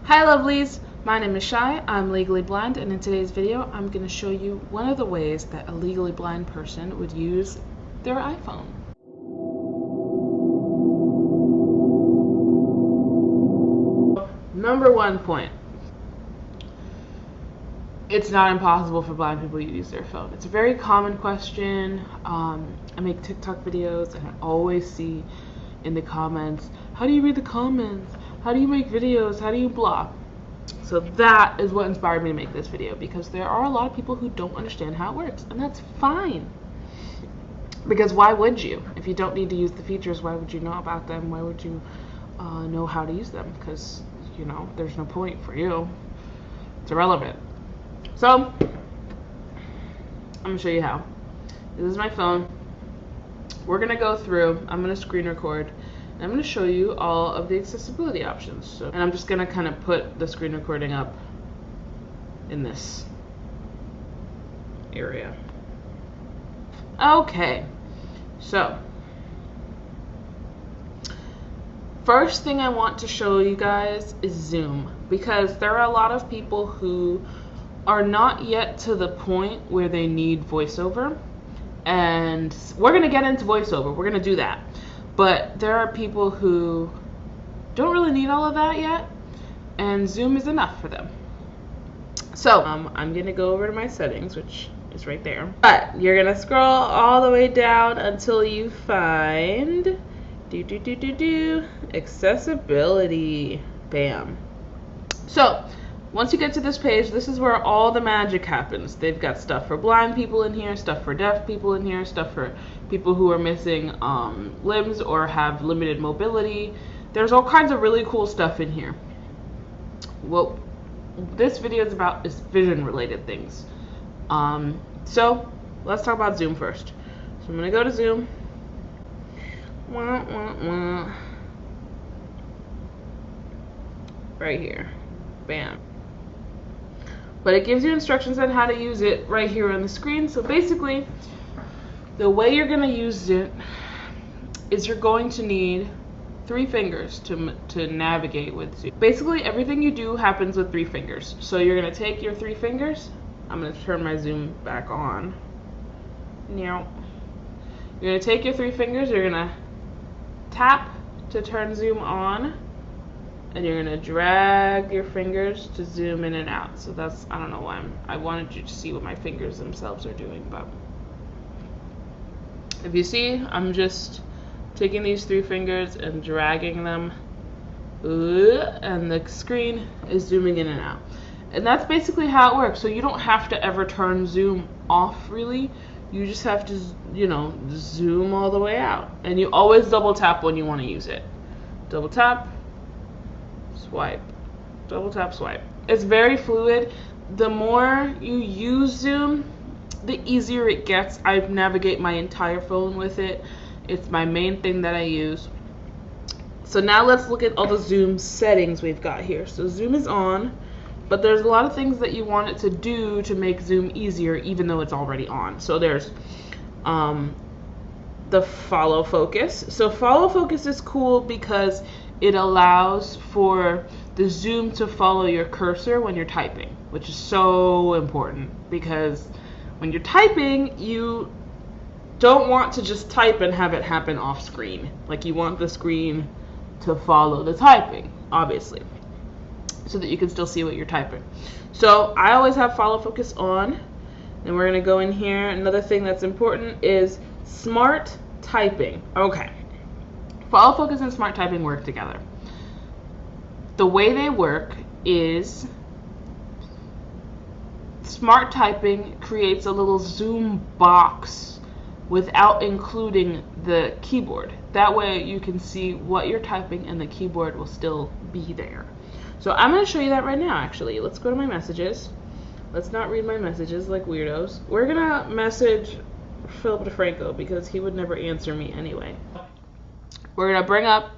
Hi lovelies, my name is Shai, I'm legally blind, and in today's video I'm going to show you one of the ways that a legally blind person would use their iPhone. Number one point, it's not impossible for blind people to use their phone. It's a very common question. I make TikTok videos and I always see in the comments, how do you read the comments? How do you make videos? How do you block? So that is what inspired me to make this video, because there are a lot of people who don't understand how it works, and that's fine. Because why would you? If you don't need to use the features, why would you know about them? Why would you know how to use them? Because, you know, there's no point for you. It's irrelevant. So, I'm going to show you how. This is my phone. We're going to go through, I'm going to screen record, and I'm going to show you all of the accessibility options. So, and I'm just going to kind of put the screen recording up in this area. Okay, so first thing I want to show you guys is Zoom, because there are a lot of people who are not yet to the point where they need voiceover, and we're going to get into voiceover, we're going to do that, but there are people who don't really need all of that yet, and Zoom is enough for them. So I'm going to go over to my settings, which is right there, but you're going to scroll all the way down until you find accessibility. Bam. So once you get to this page, this is where all the magic happens. They've got stuff for blind people in here, stuff for deaf people in here, stuff for people who are missing limbs or have limited mobility. There's all kinds of really cool stuff in here. What this video is about is vision related things. So let's talk about Zoom first. So I'm gonna go to Zoom. Right here. Bam. But it gives you instructions on how to use it right here on the screen. So basically, the way you're going to use it is you're going to need 3 fingers to navigate with Zoom. Basically, everything you do happens with 3 fingers. So you're going to take your 3 fingers. I'm going to turn my Zoom back on. Now, you're going to take your 3 fingers. You're going to tap to turn Zoom on. And you're going to drag your fingers to zoom in and out. So that's, I don't know why I wanted you to see what my fingers themselves are doing, but if you see, I'm just taking these 3 fingers and dragging them, and the screen is zooming in and out. And that's basically how it works. So you don't have to ever turn Zoom off, really. You just have to, you know, zoom all the way out. And you always double tap when you want to use it. Double tap, swipe, double tap, swipe. It's very fluid. The more you use Zoom, the easier it gets. I navigate my entire phone with it. It's my main thing that I use. So now let's look at all the Zoom settings we've got here. So Zoom is on, but there's a lot of things that you want it to do to make Zoom easier, even though it's already on. So there's the follow focus. So follow focus is cool because it allows for the Zoom to follow your cursor when you're typing, which is so important, because when you're typing, you don't want to just type and have it happen off screen. Like, you want the screen to follow the typing, obviously, so that you can still see what you're typing. So I always have follow focus on, and we're going to go in here. Another thing that's important is smart typing. Okay. Follow focus and smart typing work together. The way they work is smart typing creates a little Zoom box without including the keyboard. That way you can see what you're typing and the keyboard will still be there. So I'm going to show you that right now, actually. Let's go to my messages. Let's not read my messages like weirdos. We're going to message Philip DeFranco because he would never answer me anyway. We're going to bring up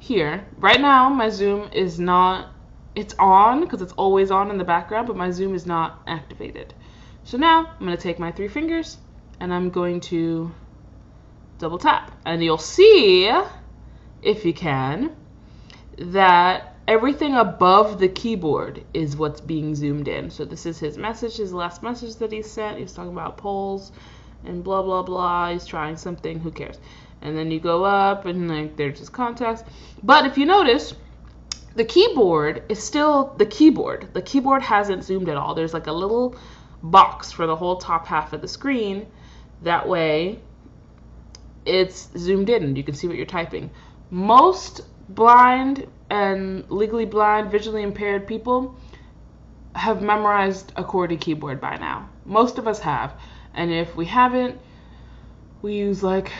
here. Right now, my Zoom is not, it's on because it's always on in the background, but my Zoom is not activated. So now I'm going to take my 3 fingers and I'm going to double tap. And you'll see, if you can, that everything above the keyboard is what's being zoomed in. So this is his message, his last message that he sent. He's talking about polls and blah, blah, blah. He's trying something, who cares? And then you go up and like there's his contacts. But if you notice, the keyboard is still the keyboard. The keyboard hasn't zoomed at all. There's like a little box for the whole top half of the screen. That way it's zoomed in and you can see what you're typing. Most blind and legally blind, visually impaired people have memorized a QWERTY keyboard by now. Most of us have. And if we haven't, we use like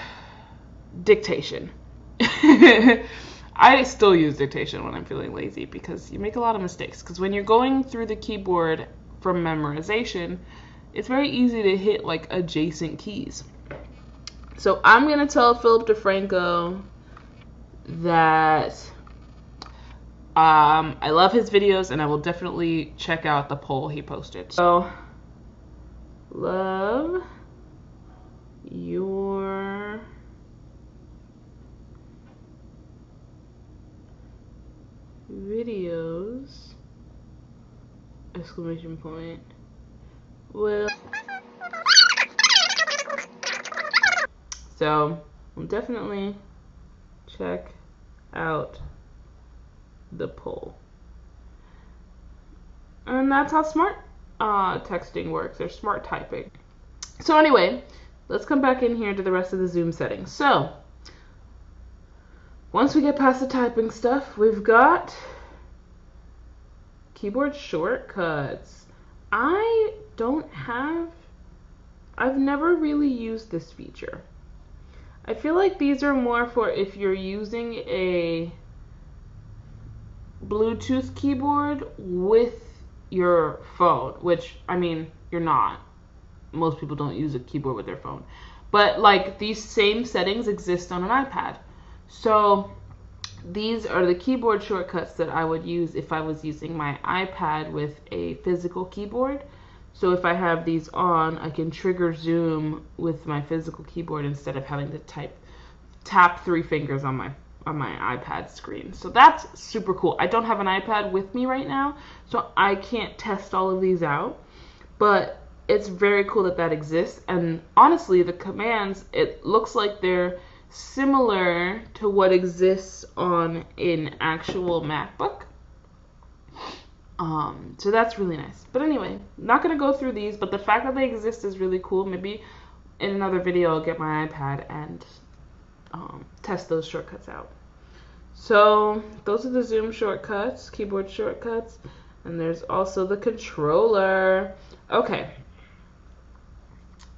dictation. I still use dictation when I'm feeling lazy because you make a lot of mistakes. Because when you're going through the keyboard from memorization, it's very easy to hit like adjacent keys. So I'm going to tell Philip DeFranco that I love his videos and I will definitely check out the poll he posted. So, love your videos, exclamation point, will. So, I'll definitely check out the poll. And that's how smart texting works, or smart typing. So anyway, let's come back in here to the rest of the Zoom settings. So, once we get past the typing stuff, we've got keyboard shortcuts. I've never really used this feature. I feel like these are more for if you're using a Bluetooth keyboard with your phone, which, I mean, you're not. Most people don't use a keyboard with their phone. But, like, these same settings exist on an iPad. So, these are the keyboard shortcuts that I would use if I was using my iPad with a physical keyboard. So if I have these on, I can trigger zoom with my physical keyboard instead of having to tap 3 fingers on my iPad screen. So that's super cool. I don't have an iPad with me right now, so I can't test all of these out. But it's very cool that that exists. And honestly, the commands, it looks like they're similar to what exists on an actual MacBook. So that's really nice. But anyway, not going to go through these, but the fact that they exist is really cool. Maybe in another video I'll get my iPad and test those shortcuts out. So those are the Zoom shortcuts, keyboard shortcuts, and there's also the controller. Okay.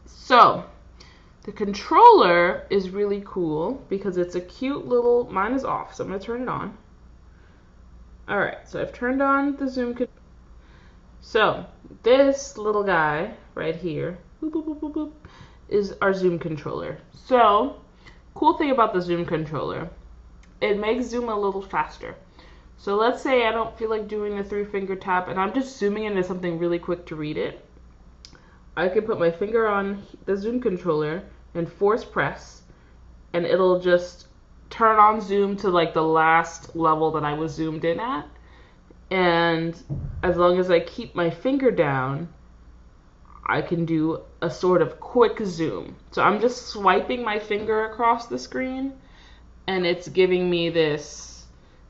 So the controller is really cool because it's a cute little, mine is off, so I'm going to turn it on. Alright, so I've turned on the Zoom controller. So this little guy right here, boop, boop, boop, boop, boop, is our Zoom controller. So, cool thing about the Zoom controller, it makes Zoom a little faster. So let's say I don't feel like doing the 3-finger tap and I'm just zooming into something really quick to read it. I can put my finger on the Zoom controller and force press, and it'll just turn on Zoom to like the last level that I was zoomed in at. And as long as I keep my finger down, I can do a sort of quick zoom. So I'm just swiping my finger across the screen, and it's giving me this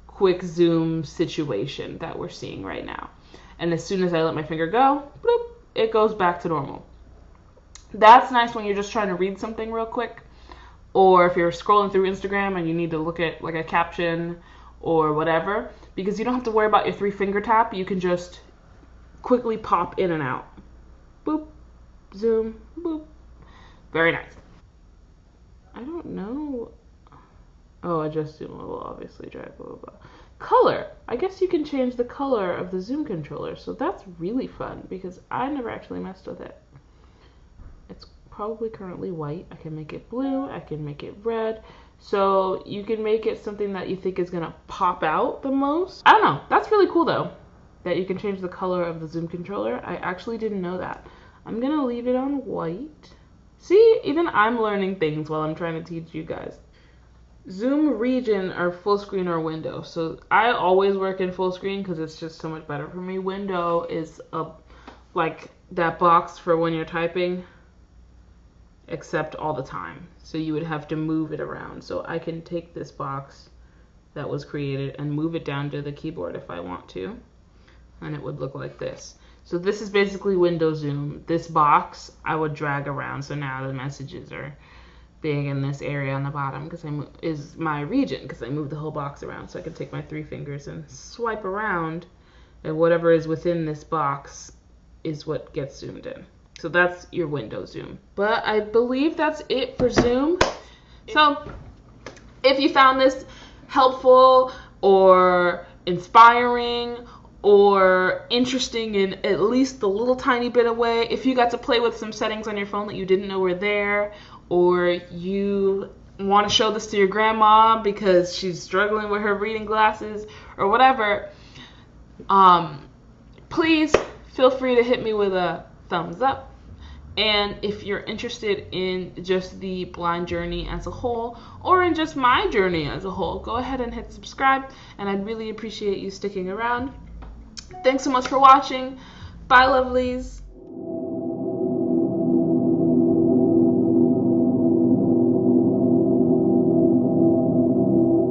quick zoom situation that we're seeing right now. And as soon as I let my finger go, bloop, it goes back to normal. That's nice when you're just trying to read something real quick, or if you're scrolling through Instagram and you need to look at like a caption or whatever, because you don't have to worry about your 3-finger tap. You can just quickly pop in and out. Boop, zoom, boop. Very nice. I don't know. Oh, adjust zoom level, obviously, drag, blah, blah, blah. Color. I guess you can change the color of the Zoom controller, so that's really fun because I never actually messed with it. It's probably currently white. I can make it blue. I can make it red. So you can make it something that you think is going to pop out the most. I don't know. That's really cool, though, that you can change the color of the Zoom controller. I actually didn't know that. I'm going to leave it on white. See, even I'm learning things while I'm trying to teach you guys. zoom region or full screen or window. So I always work in full screen because it's just so much better for me. Window is like that box for when you're typing, except all the time. So you would have to move it around. So I can take this box that was created and move it down to the keyboard if I want to, and it would look like this. So this is basically window zoom. This box I would drag around, so now the messages are big in this area on the bottom because is my region, because I moved the whole box around. So I can take my 3 fingers and swipe around, and whatever is within this box is what gets zoomed in. So that's your window zoom. But I believe that's it for Zoom. So if you found this helpful or inspiring or interesting in at least a little tiny bit of way, if you got to play with some settings on your phone that you didn't know were there, or you want to show this to your grandma because she's struggling with her reading glasses or whatever, please feel free to hit me with a thumbs up. And if you're interested in just the blind journey as a whole, or in just my journey as a whole, go ahead and hit subscribe, and I'd really appreciate you sticking around. Thanks so much for watching. Bye, lovelies.